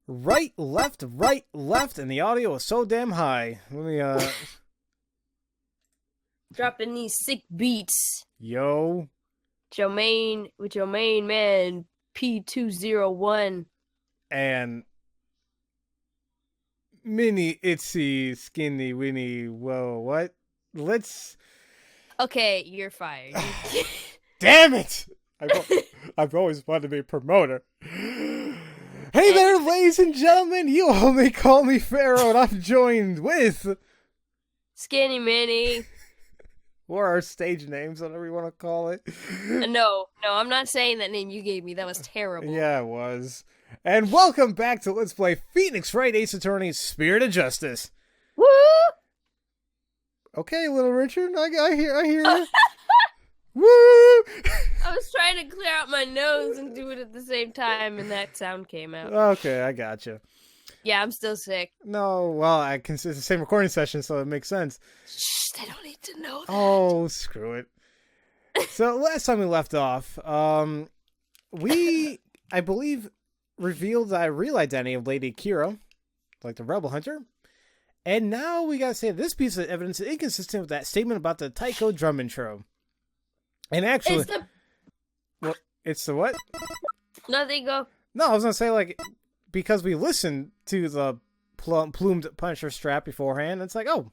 Right, left, and the audio is so damn high. Let me, Dropping these sick beats. Yo. With your main man, P201. And Mini, Itsy, Skinny, Winnie, whoa, what? Let's... Okay, you're fired. Damn it! I've always wanted to be a promoter. Hey there, ladies and gentlemen, you all may call me Pharaoh, and I'm joined with... Skinny Mini. Or our stage names, whatever you want to call it. No, I'm not saying that name you gave me. That was terrible. Yeah, it was. And welcome back to Let's Play Phoenix Wright Ace Attorney's Spirit of Justice. Woo! Okay, little Richard, I hear you. Woo! I was trying to clear out my nose and do it at the same time, and that sound came out. Okay, I gotcha. Yeah, I'm still sick. No, well, it's the same recording session, so it makes sense. Shh, they don't need to know that. Oh, screw it. So, last time we left off, we, I believe, revealed the real identity of Lady Kira, like the Rebel Hunter. And now we gotta say this piece of evidence is inconsistent with that statement about the taiko drum intro. And actually... It's the what? Nothing, go. No, I was gonna say, like, because we listened to the plumed Punisher strap beforehand, it's like, oh,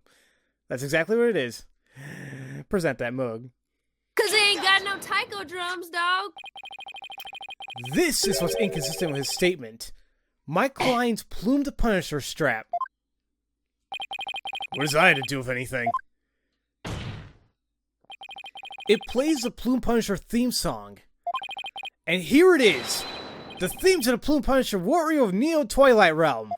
that's exactly what it is. Present that mug. Cause they ain't got no taiko drums, dog. This is what's inconsistent with his statement. My client's plumed Punisher strap. What does I have to do with anything? It plays the Plume Punisher theme song. And here it is. The theme to the Plume Punisher Warrior of Neo Twilight Realm.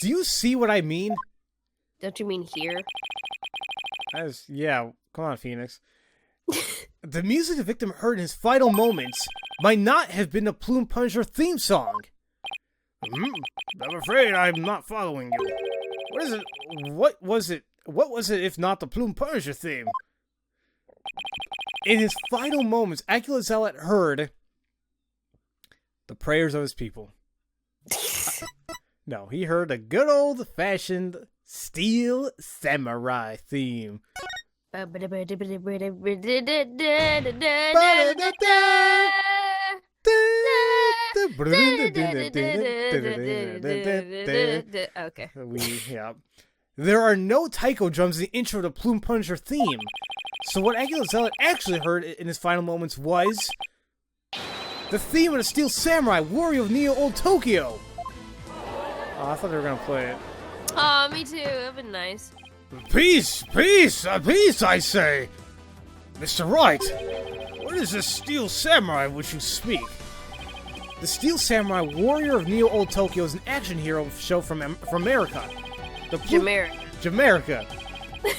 Do you see what I mean? Don't you mean here? Yeah, come on, Phoenix. The music the victim heard in his final moments might not have been the Plume Punisher theme song. I'm afraid I'm not following you. What is it? What was it? What was it if not the Plume Punisher theme? In his final moments, Acula Zealot heard the prayers of his people. No, he heard a good old-fashioned Steel Samurai theme. Okay, There are no taiko drums in the intro to Plume Punisher theme. So what Acula Zealot actually heard in his final moments was the theme of the Steel Samurai Warrior of Neo Old Tokyo. Oh, I thought they were gonna play it. Aw, me too. That'd been nice. Peace, peace, peace, I say! Mr. Wright, what is this Steel Samurai of which you speak? The Steel Samurai Warrior of Neo Old Tokyo is an action hero show from America. Jamaica.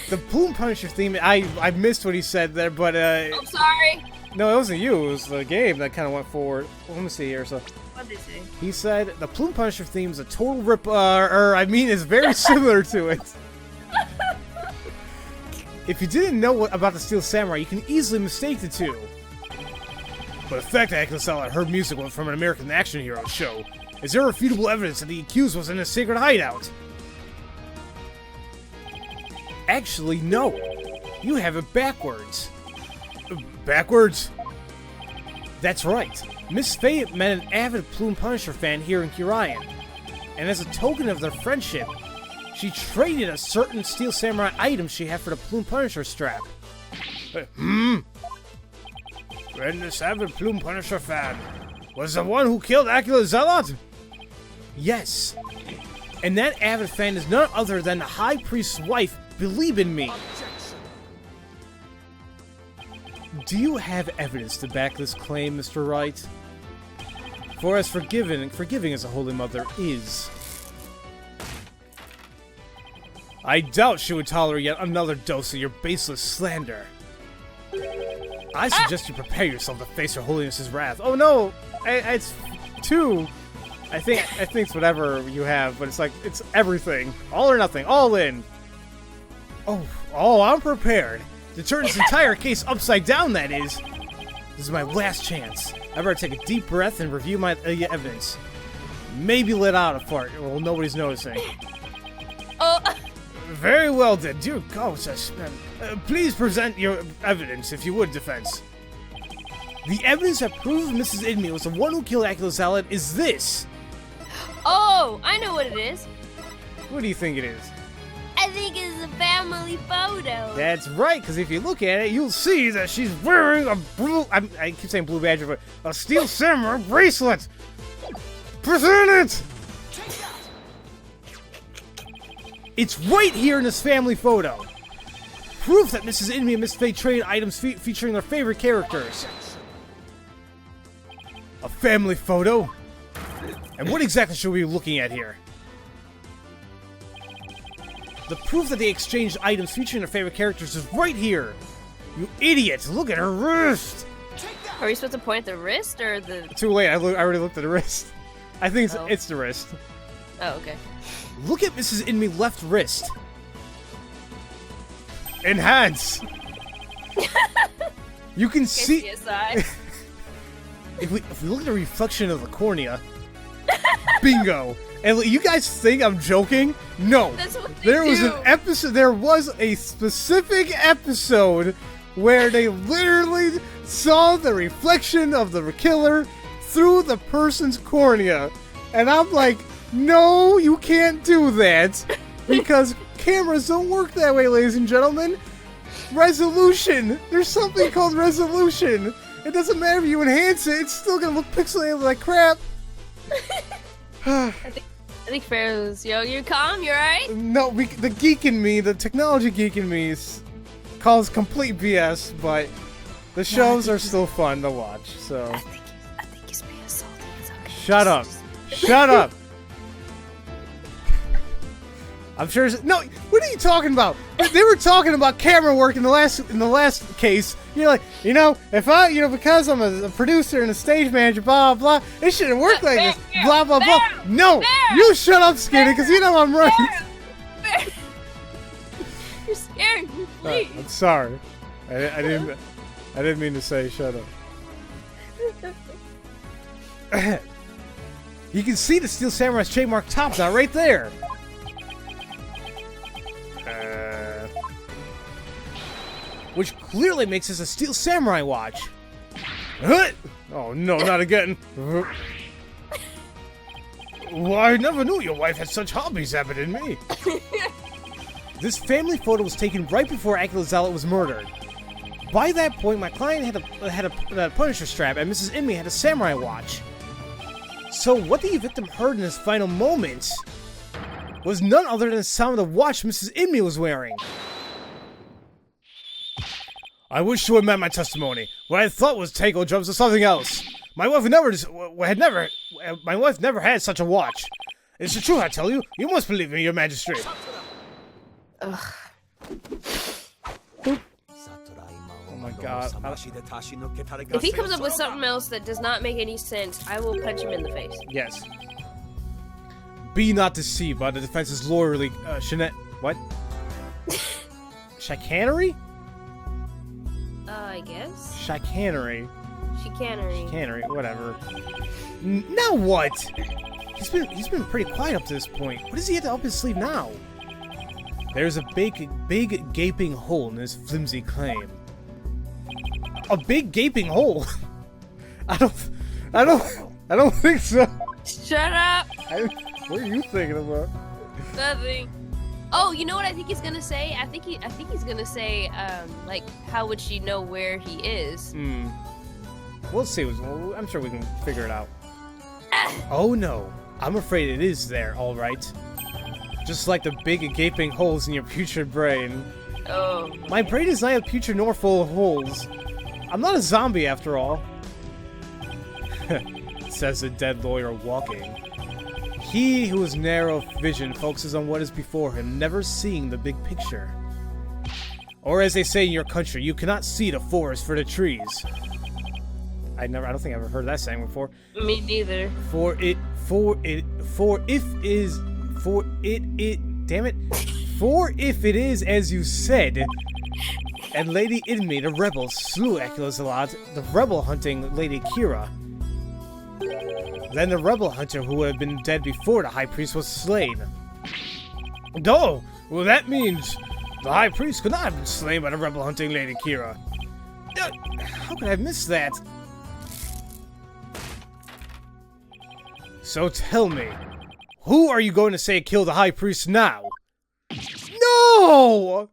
The Plume Punisher theme, I missed what he said there, but I'm sorry. No, it wasn't you, it was the game that kind of went forward. Well, let me see here, so... What did he say? He said, the Plume Punisher theme is a total rip, is very similar to it. If you didn't know about the Steel Samurai, you can easily mistake the two. But the fact that Acula Zealot heard music from an American action hero show is irrefutable evidence that the accused was in a secret hideout. Actually, no. You have it backwards. Backwards? That's right. Miss Faye met an avid Plume Punisher fan here in Khura'in, and as a token of their friendship, she traded a certain Steel Samurai item she had for the Plume Punisher strap. And this avid Plume Punisher fan was the one who killed Acula Zealot? Yes. And that avid fan is none other than the High Priest's wife, Believe in Me. Do you have evidence to back this claim, Mr. Wright? For as forgiving as a Holy Mother is, I doubt she would tolerate yet another dose of your baseless slander. I suggest you prepare yourself to face Her Holiness's wrath. Oh no! It's two. I think it's whatever you have, but it's like it's everything, all or nothing, all in. Oh, I'm prepared to turn this entire case upside down. That is. This is my last chance. I better take a deep breath and review my evidence. Maybe let out a fart while nobody's noticing. Oh. Very well then, dear God. Please present your evidence, if you would, defense. The evidence that proves Mrs. Idme was the one who killed Acula Salad is this. Oh, I know what it is. What do you think it is? I think it's a family photo. That's right, because if you look at it, you'll see that she's wearing a blue... I keep saying Blue Badger, but a Steel Samurai bracelet. Present it! It's right here in this family photo. Proof that Mrs. Idme and Miss Faye traded items featuring their favorite characters. A family photo? And what exactly should we be looking at here? The proof that they exchanged items featuring their favorite characters is right here. You idiots! Look at her wrist! Are we supposed to point at the wrist or the... Too late, I already looked at the wrist. I think it's the wrist. Oh, okay. Look at Mrs. Idme's left wrist. Enhance! You can see... If we look at the reflection of the cornea... Bingo! And you guys think I'm joking? No. There was an episode. There was a specific episode where they literally saw the reflection of the killer through the person's cornea, and I'm like, no, you can't do that because cameras don't work that way, ladies and gentlemen. Resolution. There's something called resolution. It doesn't matter if you enhance it; it's still gonna look pixelated like crap. I think Pharaoh's, you're calm, you're right? No, the geek in me, the technology geek in me calls complete BS, but the shows are still fun to watch, so. I think he's being salty. It's okay. Shut up. Shut up. I'm sure. No, what are you talking about? They were talking about camera work in the last case. You're like, if I, because I'm a producer and a stage manager, blah blah blah, it shouldn't work like this. Blah blah blah. No, you shut up, Skinny, because I'm right. You're scaring me. Please. I'm sorry. I didn't mean to say shut up. You can see the Steel Samurai's trademark top knot right there. Which clearly makes this a Steel Samurai watch. Oh no, not again. Well, I never knew your wife had such hobbies, Abbott and me. This family photo was taken right before Acula Salad was murdered. By that point, my client had a Punisher strap, and Mrs. Idme had a samurai watch. So what the victim heard in his final moments was none other than the sound of the watch Mrs. Idme was wearing. I wish to amend my testimony. What I thought was Tango jumps to something else. My wife never had such a watch. It's the truth, I tell you. You must believe me, your majesty. Ugh. Oh my god. If he comes up with something else that does not make any sense, I will punch him in the face. Yes. Be not deceived by the defense's lawyerly, what? Chicanery? I guess. Chicanery. Chicanery, whatever. Now what? He's been pretty quiet up to this point. What does he have up his sleeve now? There's a big gaping hole in his flimsy claim. A big gaping hole? I don't think so. Shut up. What are you thinking about? Nothing. Oh, you know what I think he's gonna say? I think he's gonna say, like, how would she know where he is? We'll see. I'm sure we can figure it out. Oh no, I'm afraid it is there, alright. Just like the big gaping holes in your putrid brain. Oh. My brain is neither putrid nor full of holes. I'm not a zombie after all. Says the dead lawyer walking. He who has narrow vision focuses on what is before him, never seeing the big picture. Or as they say in your country, you cannot see the forest for the trees. I don't think I've ever heard that saying before. Me neither. For if it is as you said, and Lady Idme, the rebel, slew Akulazalad, the rebel hunting Lady Kira. Then the rebel hunter who had been dead before the high priest was slain. Oh, well that means the high priest could not have been slain by the rebel hunting Lady Kira. How could I have missed that? So tell me, who are you going to say killed the high priest now? No!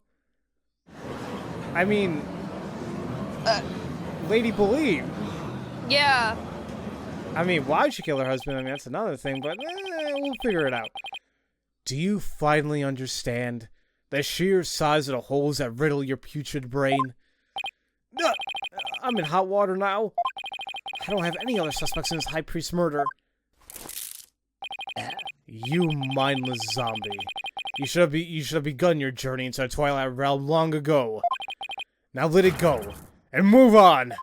I mean, Lady Believe. Yeah. I mean, why'd she kill her husband? I mean, that's another thing, but we'll figure it out. Do you finally understand the sheer size of the holes that riddle your putrid brain? I'm in hot water now. I don't have any other suspects in this high priest murder. You mindless zombie. You should have begun your journey into the Twilight Realm long ago. Now let it go and move on.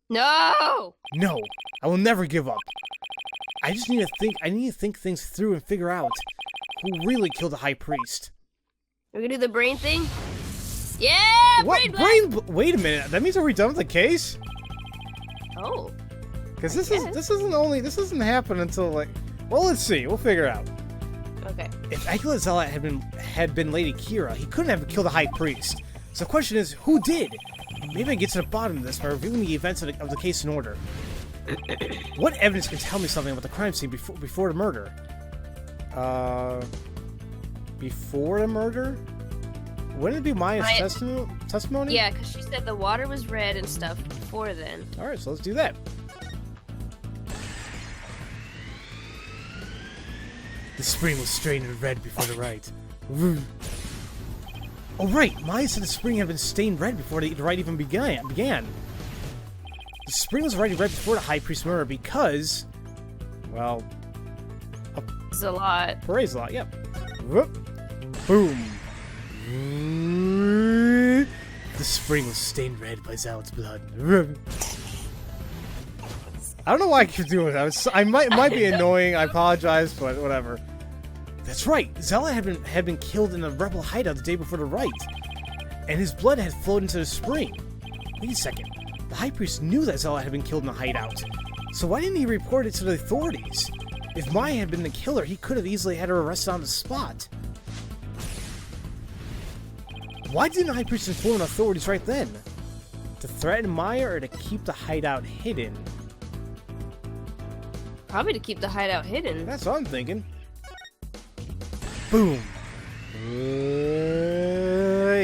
No. No, I will never give up. I just need to think. I need to think things through and figure out who really killed the high priest. We're gonna do the brain thing. Yeah, What brain? Wait a minute. That means are we done with the case? Oh. Because this isn't happening until like. Well, let's see. We'll figure it out. Okay. If Akulazala had been Lady Kira, he couldn't have killed the high priest. So the question is, who did? Maybe I get to the bottom of this by reviewing the events of the case in order. What evidence can tell me something about the crime scene before the murder? Before the murder? Wouldn't it be Maya's testimony? Yeah, because she said the water was red and stuff before then. Alright, so let's do that. The spring was stained red before the rite. Oh right, Maya said the spring had been stained red before the rite even began. The spring was already red before the high priest murder because, well, It's a lot. Parade's a lot, yep. Whoop. Boom. The spring was stained red by Zealot's blood. I don't know why I keep doing that. It might be annoying. I apologize, but whatever. That's right. Zealot had been killed in a rebel hideout the day before the rite, and his blood had flowed into the spring. Wait a second. The high priest knew that Zealot had been killed in the hideout, so why didn't he report it to the authorities? If Maya had been the killer, he could have easily had her arrested on the spot. Why didn't the high priest inform the authorities right then? To threaten Maya or to keep the hideout hidden? Probably to keep the hideout hidden. That's what I'm thinking. Boom.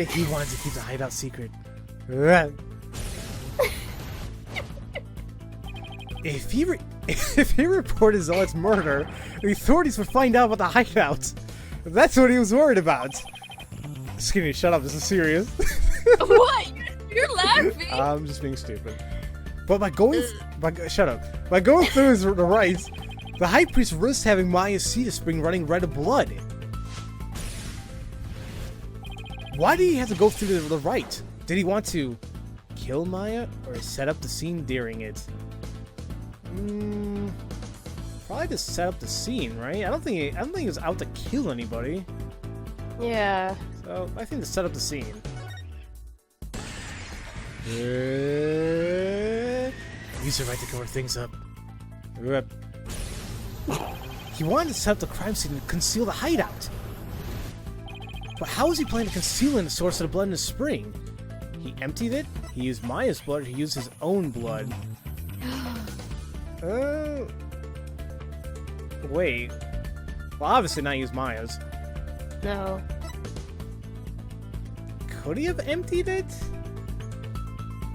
He wanted to keep the hideout secret. If he reported Zealot's murder, the authorities would find out about the hideout. That's what he was worried about. Skinny, shut up. This is serious. What? You're laughing. I'm just being stupid. But by going through the rites, the high priest risked having Maya see the spring running red of blood. Why did he have to go through the rite? Did he want to kill Maya or set up the scene during it? Probably to set up the scene, right? I don't think he was out to kill anybody. Yeah. So I think to set up the scene. Use the right to cover things up. He wanted to set up the crime scene and conceal the hideout. But how was he planning to conceal the source of the blood in the spring? He emptied it, he used Maya's blood, or he used his own blood. Wait. Well, obviously not use Maya's. No. Could he have emptied it?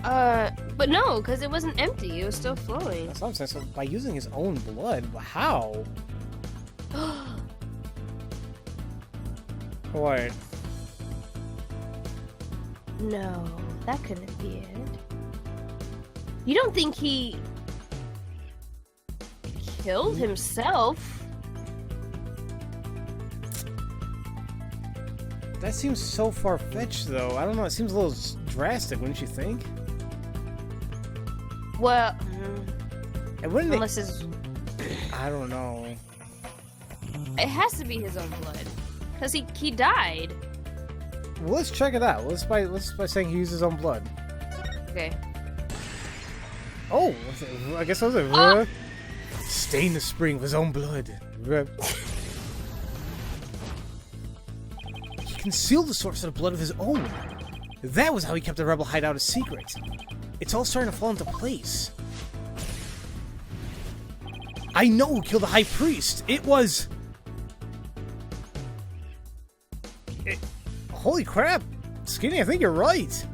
But no, because it wasn't empty. It was still flowing. That's what I'm saying. So by using his own blood, how? What? No, that couldn't be it. You don't think he killed himself? That seems so far-fetched, though. I don't know. It seems a little drastic, wouldn't you think? Well, And when they, unless it's... I don't know. It has to be his own blood. Because he died. Well, let's check it out. Let's by saying he used his own blood. Okay. Oh, I guess I was like, stain the spring with his own blood. He concealed the source of the blood of his own. That was how he kept the rebel hideout a secret. It's all starting to fall into place. I know who killed the high priest. It was... Holy crap. Skinny, I think you're right.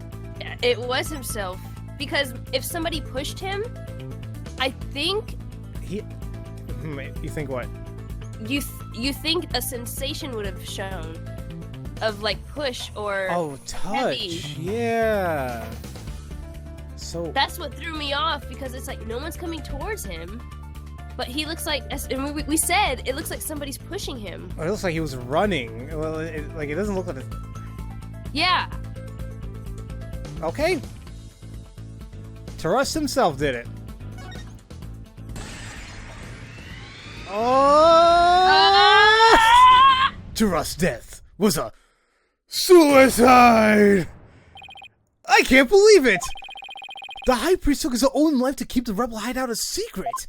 It was himself. Because if somebody pushed him, I think... You think what? You think a sensation would have shown of like push or touch. heavy. Yeah. So That's what threw me off because it's like no one's coming towards him, but he looks like, and we said it looks like somebody's pushing him. it looks like he was running. Well, it doesn't look like it. Yeah. Okay. Taras himself did it. Oh! Taras' death was a suicide! I can't believe it! The High Priest took his own life to keep the rebel hideout a secret.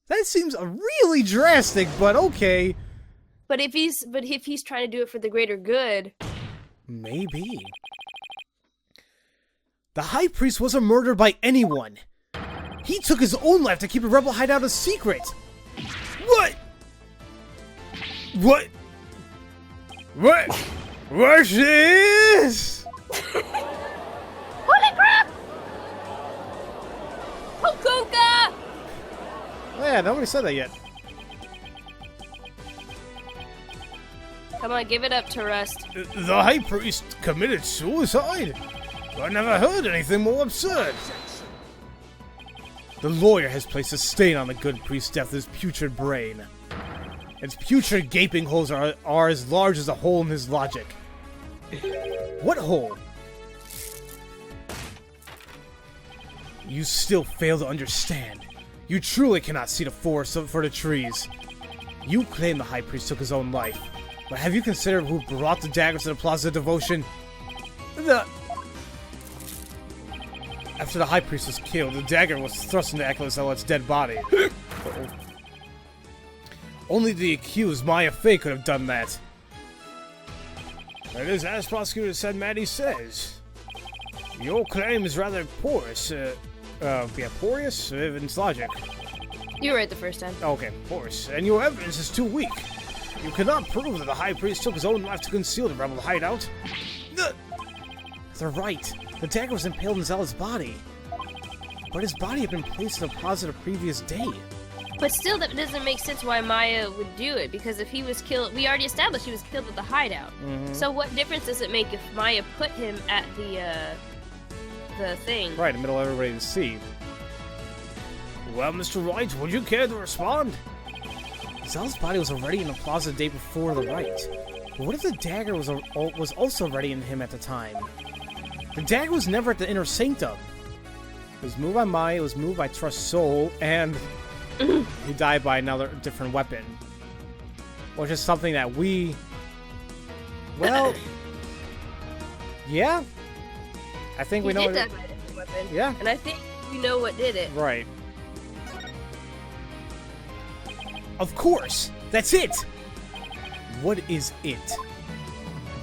That seems really drastic, but okay. But if he's trying to do it for the greater good, maybe. The High Priest wasn't murdered by anyone. He took his own life to keep the rebel hideout a secret. What? What? What? What's this? holy crap! Hokunka! Oh yeah, nobody said that yet. Come on, give it up to Rust. The High Priest committed suicide? I never heard anything more absurd. The lawyer has placed a stain on the good priest's death with his putrid brain. Its putrid gaping holes are as large as a hole in his logic. What hole? You still fail to understand. You truly cannot see the forest for the trees. You claim the High Priest took his own life, but have you considered who brought the dagger to the Plaza of Devotion? After the High Priest was killed, the dagger was thrust into Ecclesella's dead body. Only the accused, Maya Fey, could have done that. It is as prosecutor said Maddie says. Your claim is rather porous. Porous? It's logic. You were right the first time. Okay, porous. And your evidence is too weak. You cannot prove that the High Priest took his own life to conceal the rebel hideout. They're right. The dagger was impaled in Zella's body. But his body had been placed in a plaza the previous day. But still, that doesn't make sense why Maya would do it, because if he was killed, we already established he was killed at the hideout. So what difference does it make if Maya put him at the thing? Right, in the middle of everybody to see. Well, Mr. Wright, would you care to respond? Zella's body was already in the plaza the day before the rite. But what if the dagger was also already in him at the time? The dagger was never at the inner sanctum. It was moved by Maya, it was moved by Trust's soul, and he died by another different weapon. Which is something that we... Well... yeah? I think we know... He did die by a different weapon. Yeah. And I think we know what did it. Right. Of course! That's it! What is it?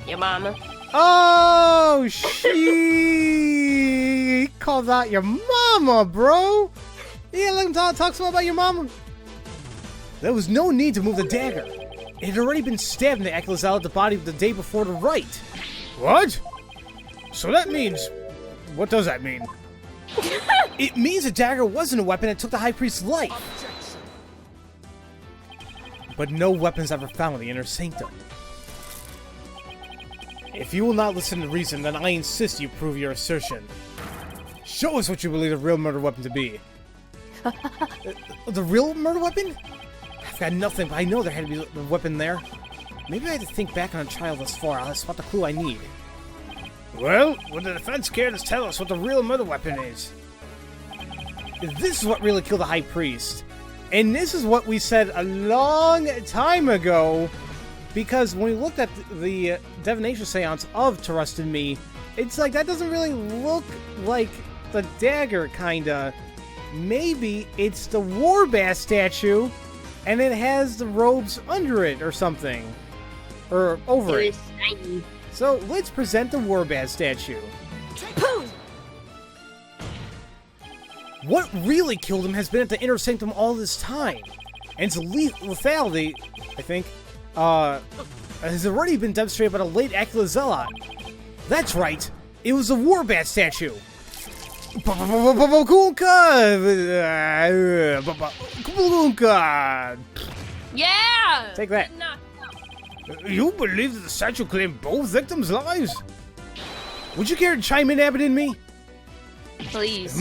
Your mama. Oh, she calls out your mama, bro. Yeah, let him talk some about your mama. There was no need to move the dagger. It had already been stabbed in the Ecclesella at the body the day before the rite. What? So that means... What does that mean? It means the dagger wasn't a weapon that took the High Priest's life. But no weapons ever found in the inner sanctum. If you will not listen to reason, then I insist you prove your assertion. Show us what you believe the real murder weapon to be. The real murder weapon? I've got nothing, but I know there had to be a weapon there. Maybe I had to think back on a trial thus far. I'll spot the clue I need. Well, would the defense care to tell us what the real murder weapon is? this is what really killed the High Priest. And this is what we said a long time ago, because when we looked at the divination seance of To Rust in Me, it's like, that doesn't really look like the dagger, kinda. Maybe it's the Warbat statue, and it has the robes under it or something. Or over it. Shiny. So, let's present the Warbat statue. Boom! What really killed him has been at the Inner Sanctum all this time. And its lethality, I think, has already been demonstrated by the late Aquila Zealot. That's right, it was a Warbat statue. Yeah! Take that. Knock out. You believe that the statue claimed both victims' lives? Would you care to chime in, Abbott and me? Please.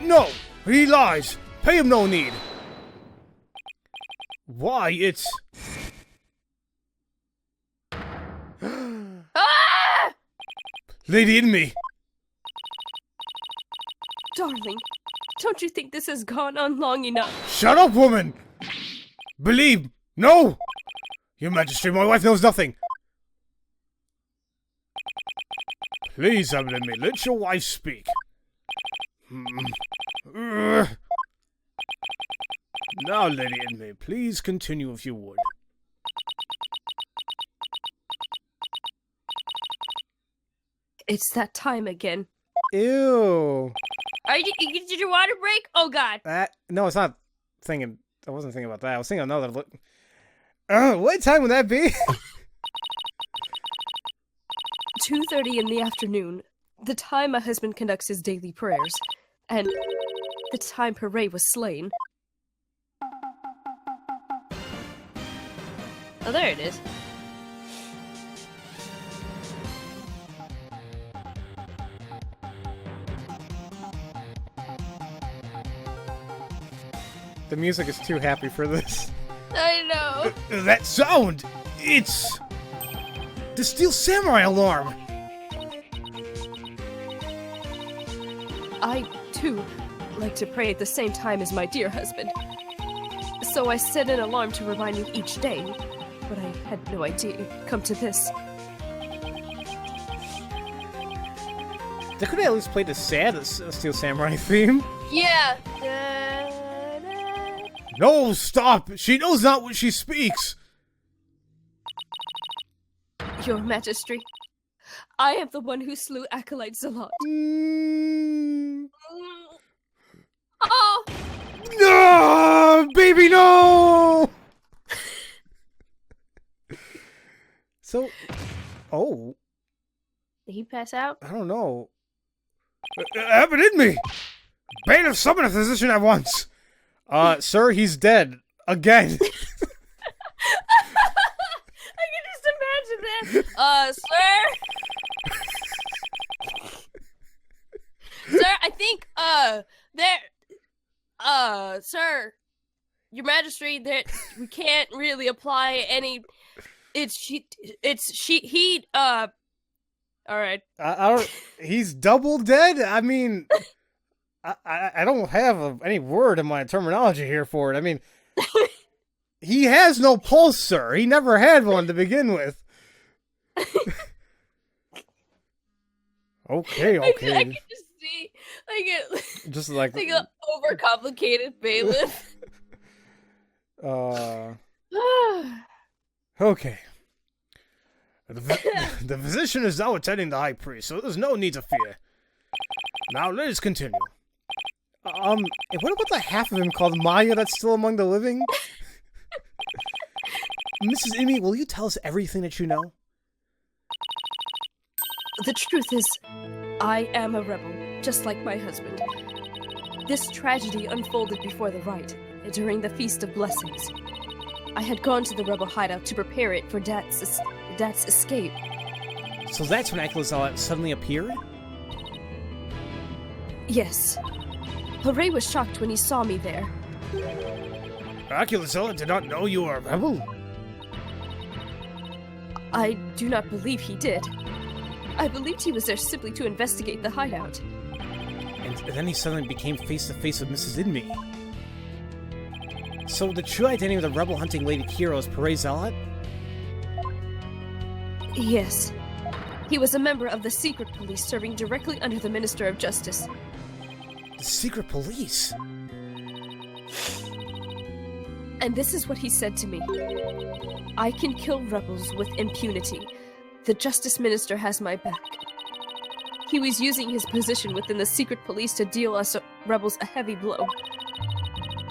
No, he lies. Pay him no need. Why, it's... Ah! Lady in me. Darling, don't you think this has gone on long enough? Shut up, woman! Believe, no! Your Majesty, my wife knows nothing. Please, Abbott and me, let your wife speak. Now, Lady in me, please continue if you would. It's that time again. Ew. Did your water break? Oh God. No, it's not thinking. I wasn't thinking about that. I was thinking another look. What time would that be? 2:30 in the afternoon, the time my husband conducts his daily prayers, and the time Hooray was slain. Oh, there it is. The music is too happy for this. I know. That sound! It's... the Steel Samurai alarm! I, too, like to pray at the same time as my dear husband. So I set an alarm to remind me each day, but I had no idea it'd come to this. They could have at least played the sad Steel Samurai theme. Yeah. No, stop! She knows not what she speaks! Your Majesty, I am the one who slew Acolyte Zealot. Oh! No! Baby, no! So... oh. Did he pass out? I don't know. Abbott in me! Bailiff, summon a physician at once! Sir, he's dead. Again. I can just imagine that. Sir? Sir, I think, sir, Your Majesty, that we can't really apply any, alright. He's double dead? I mean, I don't have any word in my terminology here for it. I mean, he has no pulse, sir. He never had one to begin with. Okay. I can just see, just like an overcomplicated bailiff. Okay. The physician is now attending the high priest, so there's no need to fear. Now let us continue. What about the half of him called Maya that's still among the living? Mrs. Imi, will you tell us everything that you know? The truth is, I am a rebel, just like my husband. This tragedy unfolded before the rite, during the Feast of Blessings. I had gone to the rebel hideout to prepare it for Dat's escape. So that's when Aquila Zealot suddenly appeared? Yes. Hooray was shocked when he saw me there. Aquila Zealot did not know you were a rebel? I do not believe he did. I believed he was there simply to investigate the hideout. And then he suddenly became face to face with Mrs. Inmee. So the true identity of the rebel-hunting Lady Kira is Pare Zealot? Yes. He was a member of the secret police serving directly under the Minister of Justice. The secret police? And this is what he said to me. I can kill rebels with impunity. The Justice Minister has my back. He was using his position within the secret police to deal us rebels a heavy blow.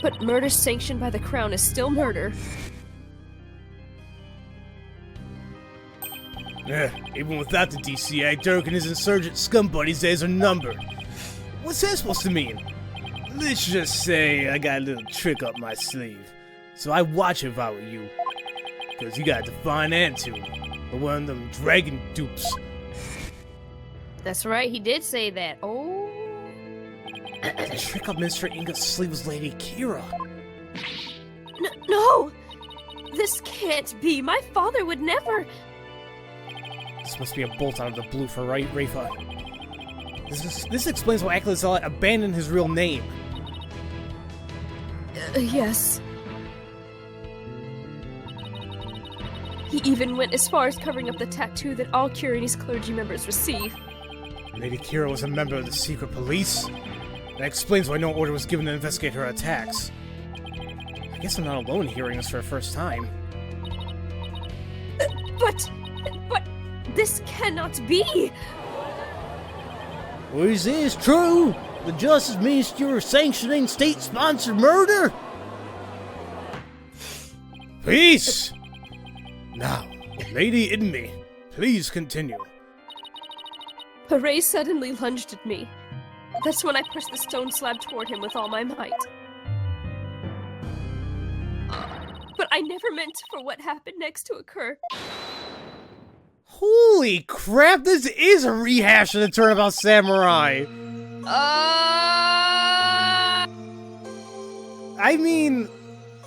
But murder sanctioned by the Crown is still murder. Even without the DCA, Dirk and his insurgent scum buddies' days are numbered. What's that supposed to mean? Let's just say I got a little trick up my sleeve. So I watch if I were you. Because you got a defined attitude. Or one of them dragon dupes. That's right, he did say that. Oh. The trick up Minister Inga's sleeve was Lady Kira. No! This can't be. My father would never... This must be a bolt out of the blue for Rafa. This explains why Acolyte Zealot abandoned his real name. Yes. He even went as far as covering up the tattoo that all Khura'in's clergy members receive. Lady Kira was a member of the secret police? That explains why no order was given to investigate her attacks. I guess I'm not alone hearing this for the first time. But this cannot be! Well, is this true? The Justice Minister is sanctioning state-sponsored murder? Peace! Now, Lady Inmee, please continue. Pare suddenly lunged at me. That's when I pushed the stone slab toward him with all my might. But I never meant for what happened next to occur. Holy crap, this is a rehash of the Turnabout Samurai! I mean,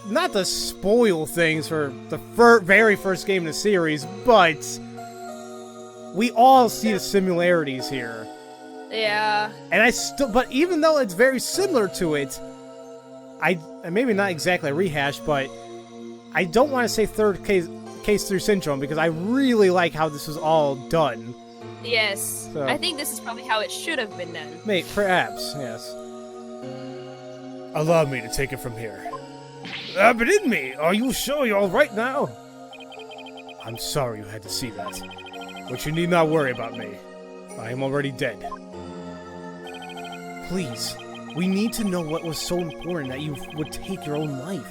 not to spoil things for the very first game in the series, but we all see the similarities here. Yeah. And but even though it's very similar to it, maybe not exactly a rehash, but I don't want to say third case 3 syndrome because I really like how this was all done. Yes. So, I think this is probably how it should have been done. Mate, perhaps, yes. Allow me to take it from here. But Inmee, are you sure you're alright now? I'm sorry you had to see that. But you need not worry about me. I am already dead. Please, we need to know what was so important that you would take your own life.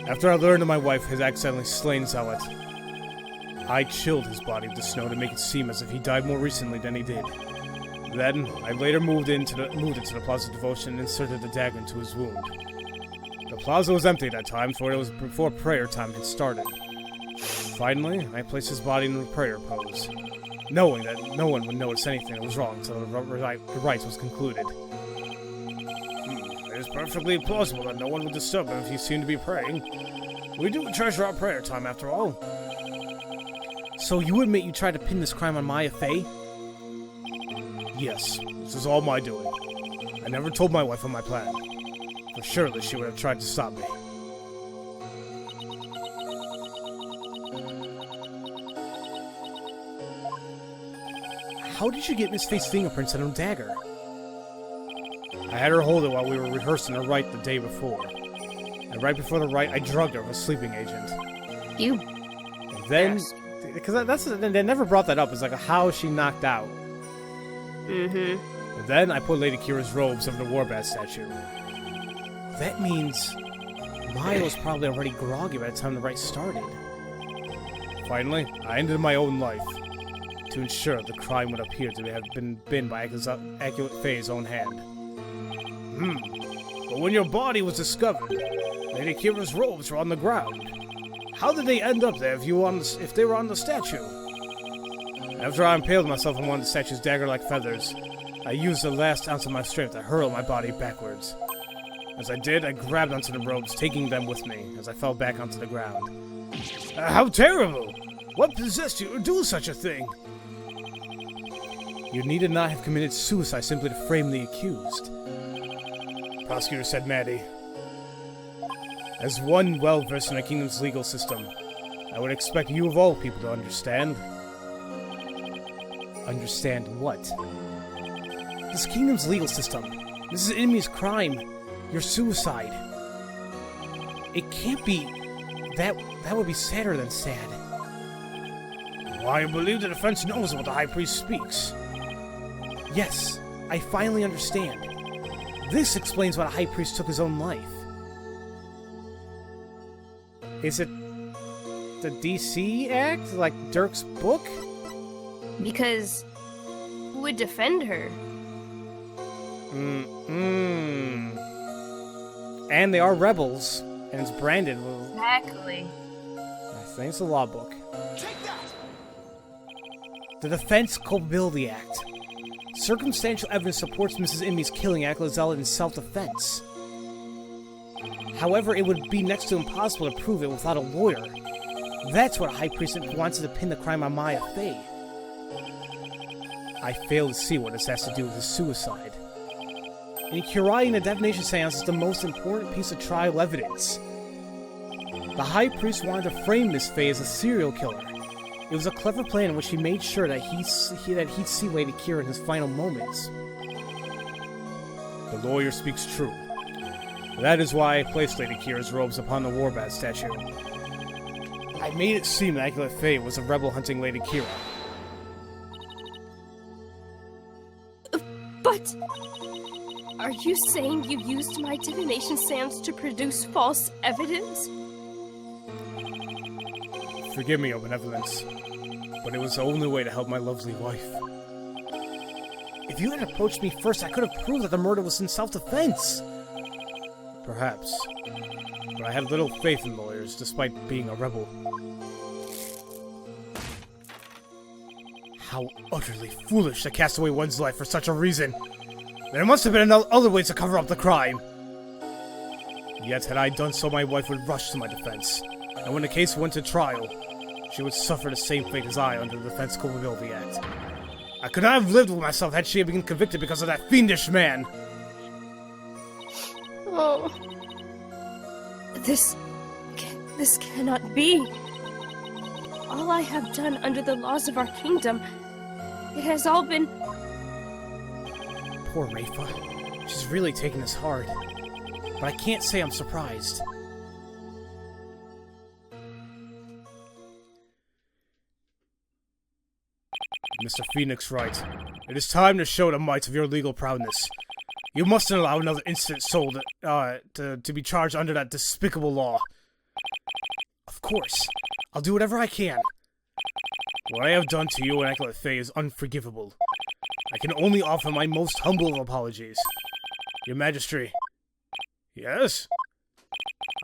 After I learned that my wife had accidentally slain Zealot, I chilled his body with the snow to make it seem as if he died more recently than he did. Then, I later moved into the Plaza of Devotion and inserted the dagger into his wound. The plaza was empty at that time, for it was before prayer time had started. Finally, I placed his body in the prayer pose, knowing that no one would notice anything that was wrong until the rite was concluded. It is perfectly plausible that no one would disturb him if he seemed to be praying. We do treasure our prayer time, after all. So you admit you tried to pin this crime on Maya Fey? Yes, this is all my doing. I never told my wife of my plan, for surely she would have tried to stop me. How did you get Miss Faye's fingerprints on her dagger? I had her hold it while we were rehearsing the rite the day before. And right before the rite, I drugged her with a sleeping agent. You... And then... Because they never brought that up. It's like how she knocked out. Mm-hmm. And then I put Lady Kira's robes over the Warbat statue. That means Maya was probably already groggy by the time the rite started. Finally, I ended my own life to ensure the crime would appear to have been by Acolyte Faye's own hand. But when your body was discovered, Lady Kira's robes were on the ground. How did they end up there if they were on the statue? After I impaled myself on one of the statue's dagger-like feathers, I used the last ounce of my strength to hurl my body backwards. As I did, I grabbed onto the robes, taking them with me as I fell back onto the ground. How terrible! What possessed you to do such a thing? You needed not have committed suicide simply to frame the accused. Prosecutor said Maddie. As one well-versed in the kingdom's legal system, I would expect you of all people to understand. Understand what? This kingdom's legal system. This is enemy's crime. Your suicide. It can't be... That would be sadder than sad. Why, I believe the defense knows what the High Priest speaks. Yes, I finally understand. This explains why the High Priest took his own life. Is it the DC Act? Like Dirk's book? Because who would defend her? And they are rebels, and it's branded with... Exactly. I think it's the law book. Take that! The Defense Culpability Act. Circumstantial evidence supports Mrs. Inmy's killing at Zealot in self-defense. However, it would be next to impossible to prove it without a lawyer. That's what a High Priest wanted to pin the crime on Maya Fey. I fail to see what this has to do with his suicide. In Khura'in, a divination seance is the most important piece of trial evidence. The High Priest wanted to frame Miss Fey as a serial killer. It was a clever plan in which he made sure that he'd see Lady Kira in his final moments. The lawyer speaks true. That is why I placed Lady Kira's robes upon the Warbat statue. I made it seem that Immaculate Fey was a rebel hunting Lady Kira. But... Are you saying you used my divination seance to produce false evidence? Forgive me, O Benevolence, but it was the only way to help my lovely wife. If you had approached me first, I could have proved that the murder was in self-defense. Perhaps, but I had little faith in lawyers, despite being a rebel. How utterly foolish to cast away one's life for such a reason! There must have been other ways to cover up the crime! Yet, had I done so, my wife would rush to my defense, and when the case went to trial, she would suffer the same fate as I under the Defense Culpability Act. I could not have lived with myself had she been convicted because of that fiendish man! Oh... This cannot be. All I have done under the laws of our kingdom, it has all been... Poor Rafa. She's really taking this hard. But I can't say I'm surprised. Mr. Phoenix Wright, it is time to show the might of your legal prowess. You mustn't allow another innocent soul to be charged under that despicable law. Of course. I'll do whatever I can. What I have done to you and Immaculate Fey is unforgivable. I can only offer my most humble of apologies. Your Majesty. Yes?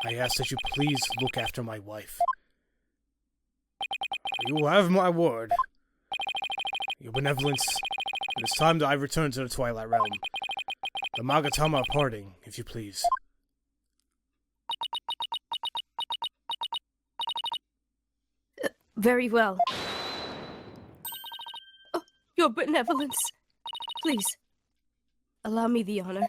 I ask that you please look after my wife. You have my word. Your Benevolence, it is time that I return to the Twilight Realm. The Magatama are parting, if you please. Very well. Oh, Your Benevolence. Please, allow me the honor.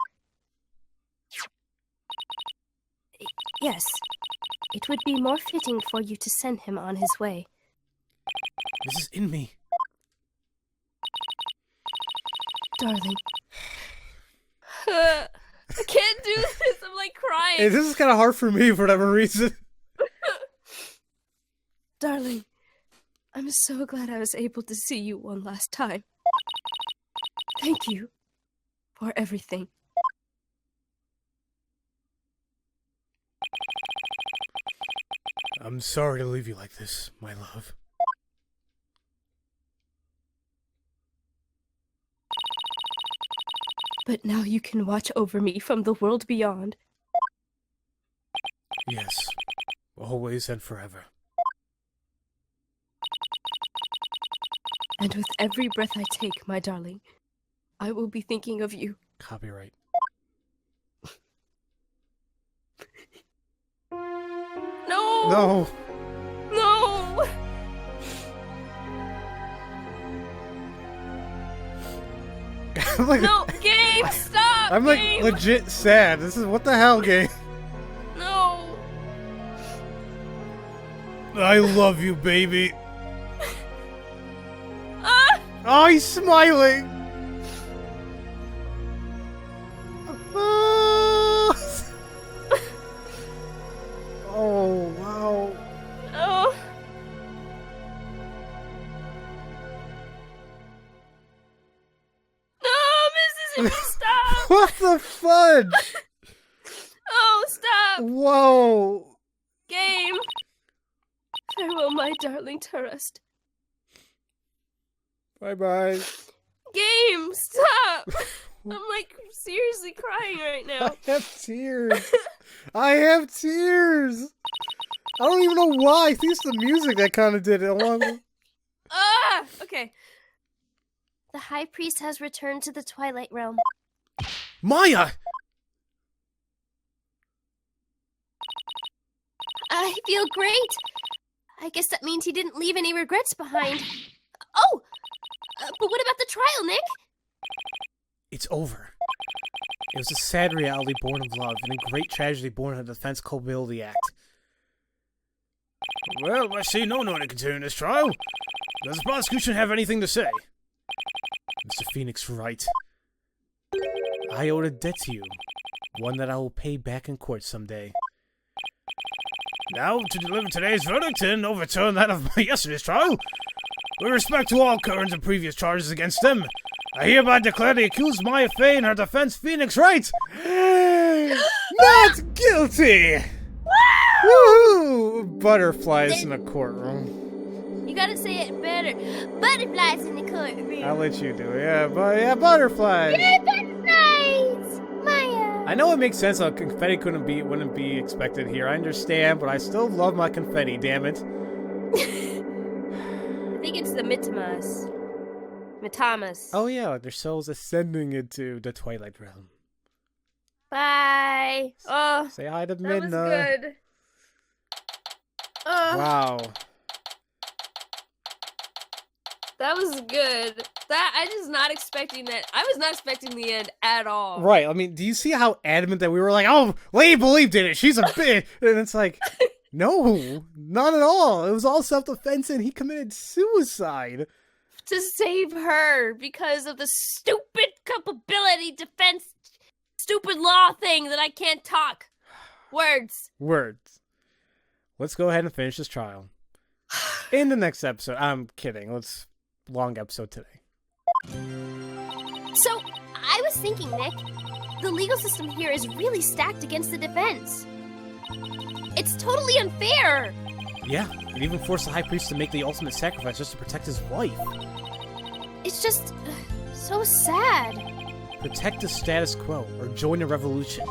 Yes, it would be more fitting for you to send him on his way. This is in me. Darling. I can't do this, I'm like crying. Hey, this is kind of hard for me for whatever reason. Darling, I'm so glad I was able to see you one last time. Thank you for everything. I'm sorry to leave you like this, my love. But now you can watch over me from the world beyond. Yes, always and forever. And with every breath I take, my darling, I will be thinking of you. Copyright. No! No! No! I'm like, No, game, stop! I'm like game. legit sad. This is what the hell, game. No. I love you, baby. Ah! Oh, he's smiling. Oh, wow. Oh. No, Mrs. Stop! What the fudge? Oh, stop! Whoa. Game. Farewell, my darling tourist. Bye-bye. Game, stop! I'm like seriously crying right now. I have tears. I have tears. I don't even know why. I think it's the music that kind of did it. Along with... Ah! Okay. The High Priest has returned to the Twilight Realm. Maya! I feel great. I guess that means he didn't leave any regrets behind. Oh! But what about the trial, Nick? It's over. It was a sad reality born of love, and a great tragedy born of the Defense Culpability Act. Well, I see no one to continue this trial. Does the prosecution have anything to say? Mr. Phoenix Wright, I owed a debt to you, one that I will pay back in court someday. Now, to deliver today's verdict and overturn that of yesterday's trial, with respect to all current and previous charges against them, I hereby declare the accused Maya Fey and her defense Phoenix Wright not guilty! Woohoo! Butterflies in the courtroom. You gotta say it better. Butterflies in the courtroom. I'll let you do it. Yeah, butterflies. Yay, butterflies! Maya! I know it makes sense how confetti wouldn't be expected here. I understand, but I still love my confetti, damn it. I think it's the Mitamas. Mitamas. Oh yeah, their souls ascending into the Twilight Realm. Bye. Oh, Say hi to that Midna. was good. Oh, Wow. that was good. I was not expecting that. I was not expecting the end at all. Right, I mean, do you see how adamant that we were like, oh, Lady believed in it, she's a bitch, and it's like, no, not at all. It was all self-defense and he committed suicide. To save her because of the stupid culpability defense, stupid law thing that I can't talk. Words. Let's go ahead and finish this trial. In the next episode. I'm kidding. Long episode today. So, I was thinking, Nick, the legal system here is really stacked against the defense. It's totally unfair. Yeah, it even forced the High Priest to make the ultimate sacrifice just to protect his wife. It's just so sad. Protect the status quo, or join the revolution.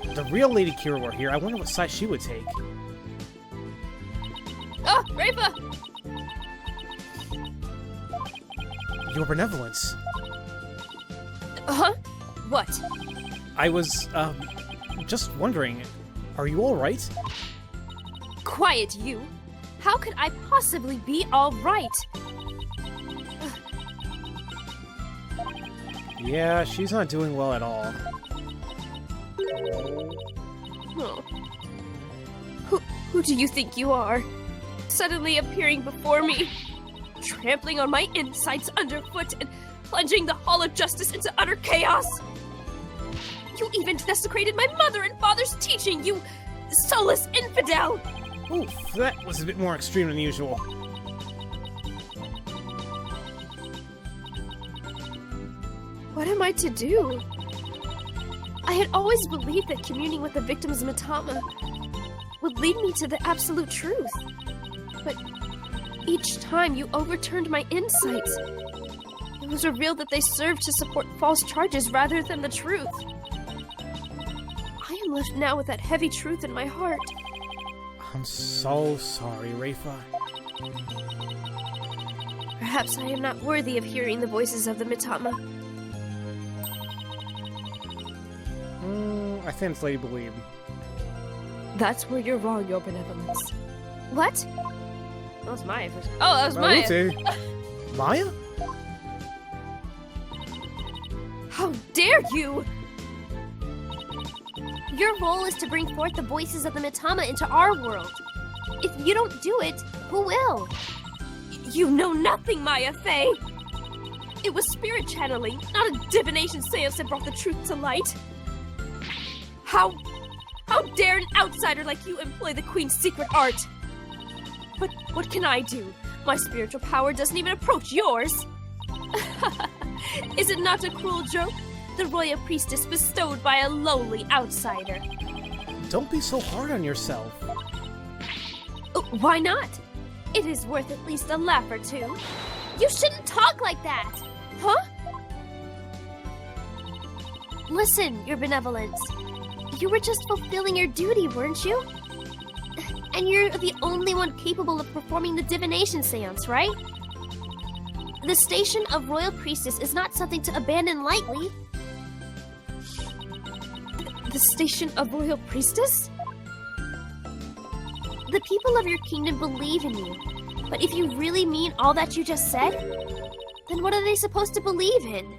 If the real Lady Kira were here, I wonder what side she would take. Oh, Rafa! Your benevolence. Uh-huh? What? I was, just wondering, are you alright? Quiet, you. How could I possibly be all right? Yeah, she's not doing well at all. Oh. Who do you think you are? Suddenly appearing before me, trampling on my insides underfoot and plunging the Hall of Justice into utter chaos. You even desecrated my mother and father's teaching, you soulless infidel! Oof, that was a bit more extreme than usual. What am I to do? I had always believed that communing with the victim's Mitama would lead me to the absolute truth. But each time you overturned my insights, it was revealed that they served to support false charges rather than the truth. I am left now with that heavy truth in my heart. I'm so sorry, Rafa. Perhaps I am not worthy of hearing the voices of the Mitama. I think it's Lady Believe. That's where you're wrong, your benevolence. What? That was Maya first. Oh, that was Maya. Maya? dare you! Your role is to bring forth the voices of the Mitama into our world. If you don't do it, who will? You know nothing, Maya Fey! It was spirit channeling, not a divination seance that brought the truth to light. How dare an outsider like you employ the Queen's secret art? But what can I do? My spiritual power doesn't even approach yours. Is it not a cruel joke? The royal priestess bestowed by a lowly outsider. Don't be so hard on yourself. Why not? It is worth at least a laugh or two. You shouldn't talk like that! Huh? Listen, Your Benevolence. You were just fulfilling your duty, weren't you? And you're the only one capable of performing the divination seance, right? The station of Royal Priestess is not something to abandon lightly. The station of Royal Priestess? The people of your kingdom believe in you. But if you really mean all that you just said, then what are they supposed to believe in?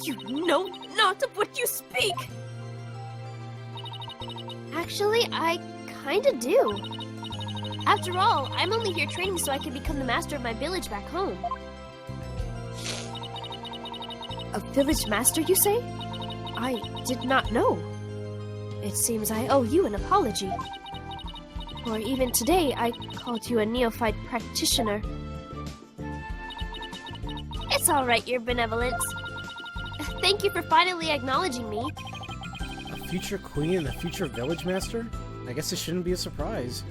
You know not of what you speak! Actually, I kinda do. After all, I'm only here training so I can become the master of my village back home. A village master, you say? I did not know. It seems I owe you an apology. Or even today, I called you a neophyte practitioner. It's all right, Your Benevolence. Thank you for finally acknowledging me. A future queen and a future village master? I guess it shouldn't be a surprise.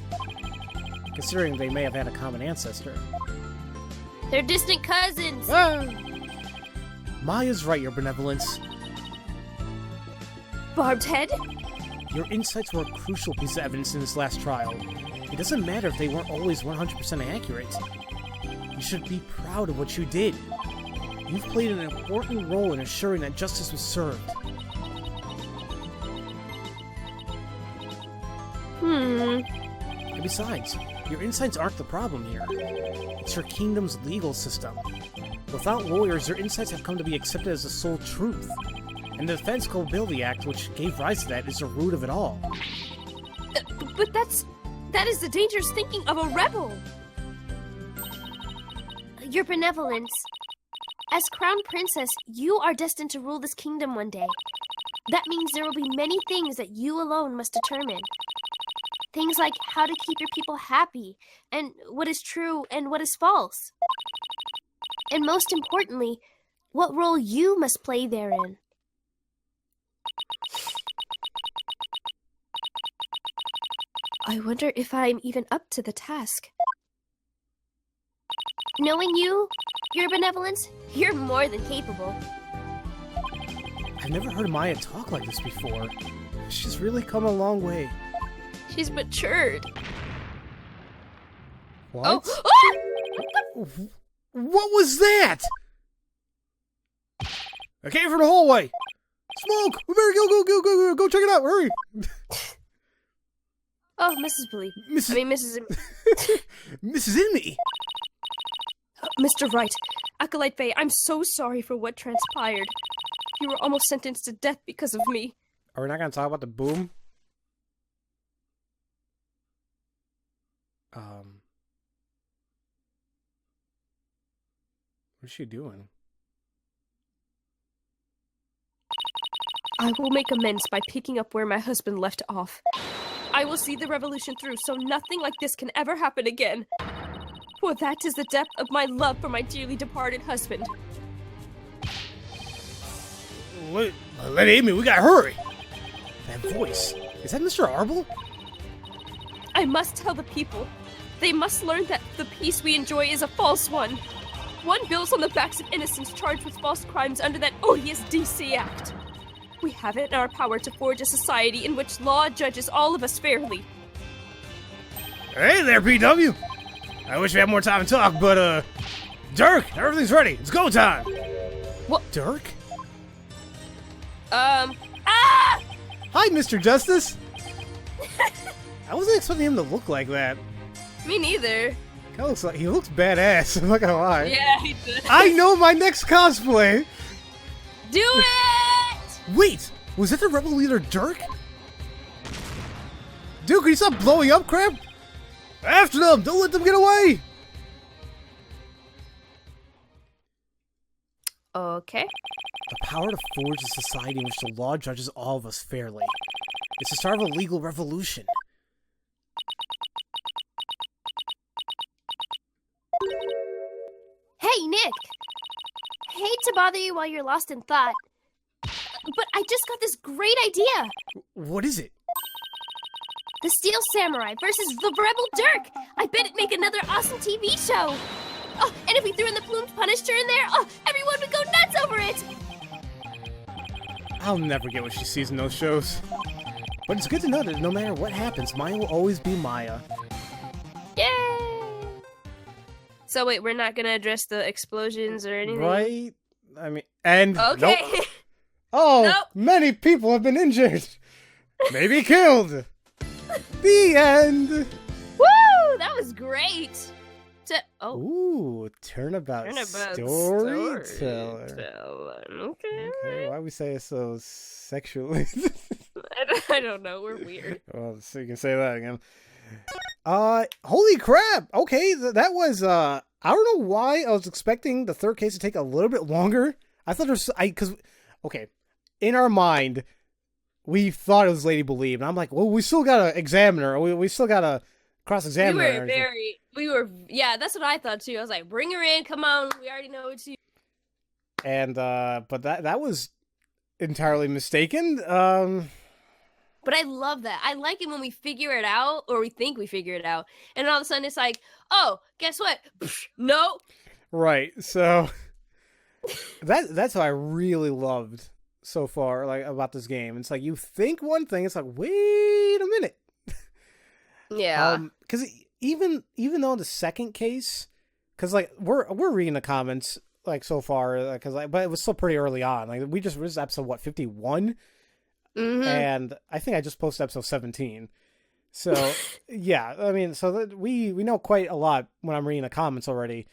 Considering they may have had a common ancestor. They're distant cousins! Ah! Maya's right, Your Benevolence. Barbed head? Your insights were a crucial piece of evidence in this last trial. It doesn't matter if they weren't always 100% accurate. You should be proud of what you did. You've played an important role in assuring that justice was served. And besides, your insights aren't the problem here. It's your kingdom's legal system. Without lawyers, your insights have come to be accepted as the sole truth. And the Defense Culpability Act, which gave rise to that, is the root of it all. But that is the dangerous thinking of a rebel! Your Benevolence. As Crown Princess, you are destined to rule this kingdom one day. That means there will be many things that you alone must determine. Things like how to keep your people happy, and what is true and what is false. And most importantly, what role you must play therein. I wonder if I'm even up to the task. Knowing you, Your Benevolence, you're more than capable. I've never heard Maya talk like this before. She's really come a long way. She's matured. What? Oh. What was that? I came from the hallway. Smoke! We better go check it out. Hurry! Oh, Mrs. Blee. Mrs. Mrs. Inme. Mr. Wright, Acolyte Faye, I'm so sorry for what transpired. You were almost sentenced to death because of me. Are we not going to talk about the boom? What's she doing? I will make amends by picking up where my husband left off. I will see the revolution through so nothing like this can ever happen again. For that is the depth of my love for my dearly departed husband. Lady Amy, we gotta hurry! That voice, is that Mr. Arble? I must tell the people. They must learn that the peace we enjoy is a false one. One builds on the backs of innocents charged with false crimes under that odious DC Act. We have it in our power to forge a society in which law judges all of us fairly. Hey there, PW! I wish we had more time to talk, but, Dirk, everything's ready. It's go time! What? Dirk? Ah! Hi, Mr. Justice! I wasn't expecting him to look like that. Me neither. He looks badass, I'm not gonna lie. Yeah, he did. I know my next cosplay! Do it! Wait! Was that the rebel leader Dirk? Dude, can you stop blowing up crap? After them! Don't let them get away! Okay. The power to forge a society in which the law judges all of us fairly. It's the start of a legal revolution. Hey, Nick! Hate to bother you while you're lost in thought, but I just got this great idea! What is it? The Steel Samurai versus the Rebel Dirk! I bet it'd make another awesome TV show! Oh, and if we threw in the plumed Punisher in there, oh, everyone would go nuts over it! I'll never get what she sees in those shows. But it's good to know that no matter what happens, Maya will always be Maya. Yay! So wait, we're not gonna address the explosions or anything? Right? I mean, and... Okay. Nope. Oh, Nope. Many people have been injured. Maybe killed. The end. Woo! That was great! Ooh, turnabout storyteller. Okay, why we say it so sexually? I don't know. We're weird. Well, so you can say that again. Holy crap! Okay, that was I don't know why I was expecting the third case to take a little bit longer. I thought okay, in our mind, we thought it was Lady Believe, and I'm like, well, we still gotta examine her. We still gotta cross-examine her. Yeah, that's what I thought too. I was like, bring her in, come on, we already know it's you. And but that was entirely mistaken. But I love that. I like it when we figure it out, or we think we figure it out, and all of a sudden it's like, oh, guess what? No. Right. So that's what I really loved so far, like about this game. It's like you think one thing, it's like, wait a minute. Yeah. Because even though the second case, because like we're reading the comments like so far, but it was still pretty early on. Like this is episode 51. Mm-hmm. And I think I just posted episode 17. So, yeah, I mean, so that we know quite a lot when I'm reading the comments already.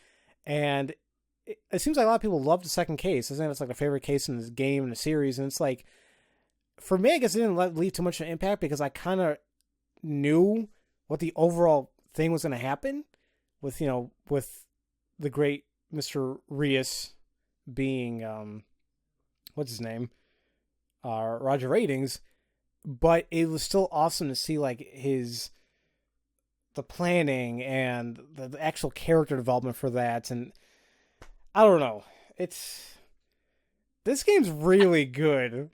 And it seems like a lot of people love the second case. I think it's like a favorite case in this game, in the series. And it's like, for me, I guess it didn't leave too much of an impact because I kind of knew what the overall thing was going to happen with, with the great Mr. Rios being, what's his name? Roger Ratings, but it was still awesome to see like the planning and the actual character development for that. And I don't know, this game's really good.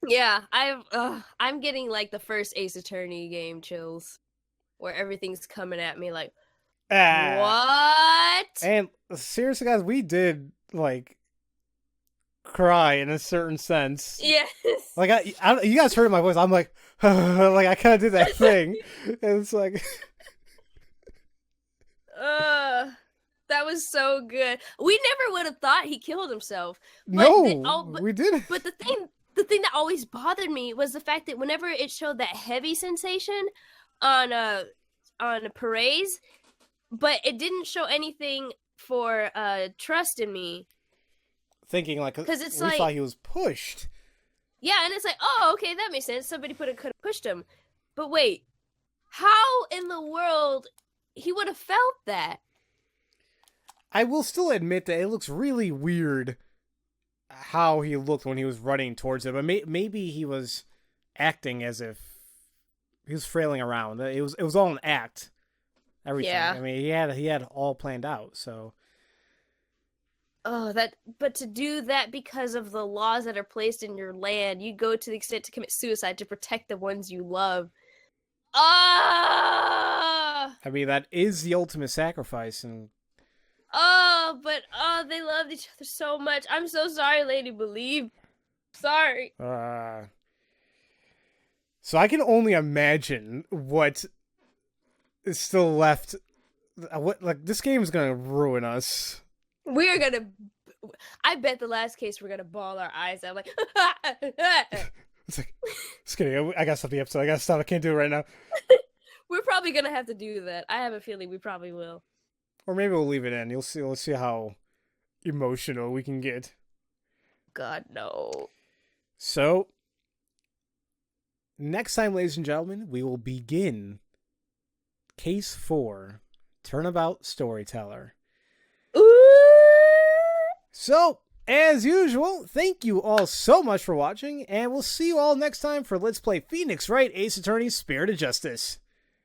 Yeah, I'm getting like the first Ace Attorney game chills, where everything's coming at me like, what? And seriously, guys, we did like cry in a certain sense. Yes. Like I you guys heard my voice. I'm like, like I kind of did that thing. And it's like, that was so good. We never would have thought he killed himself. We didn't. But the thing that always bothered me was the fact that whenever it showed that heavy sensation on Perez, but it didn't show anything for Trust in Me. Thinking like, because we thought he was pushed. Yeah, and it's like, oh, okay, that makes sense. Somebody could have pushed him. But wait, how in the world he would have felt that? I will still admit that it looks really weird how he looked when he was running towards it. But maybe he was acting as if he was frailing around. It was all an act. Everything. Yeah. I mean, he had all planned out. So. Oh, but to do that because of the laws that are placed in your land, you go to the extent to commit suicide to protect the ones you love. I mean, that is the ultimate sacrifice. And they loved each other so much. I'm so sorry, Lady Believe. Sorry. So I can only imagine what is still left. This game is gonna ruin us. We're gonna. I bet the last case we're gonna bawl our eyes out like. It's like, just kidding. I gotta stop the episode. I gotta stop. I can't do it right now. We're probably gonna have to do that. I have a feeling we probably will. Or maybe we'll leave it in. You'll see. Let's see how emotional we can get. God, no. So, next time, ladies and gentlemen, we will begin Case 4, Turnabout Storyteller. So, as usual, thank you all so much for watching, and we'll see you all next time for Let's Play Phoenix Wright Ace Attorney's Spirit of Justice.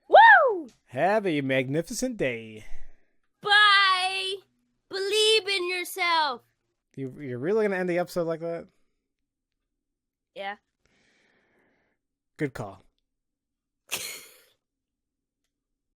Woo! Have a magnificent day. Bye! Believe in yourself! You're really going to end the episode like that? Yeah. Good call.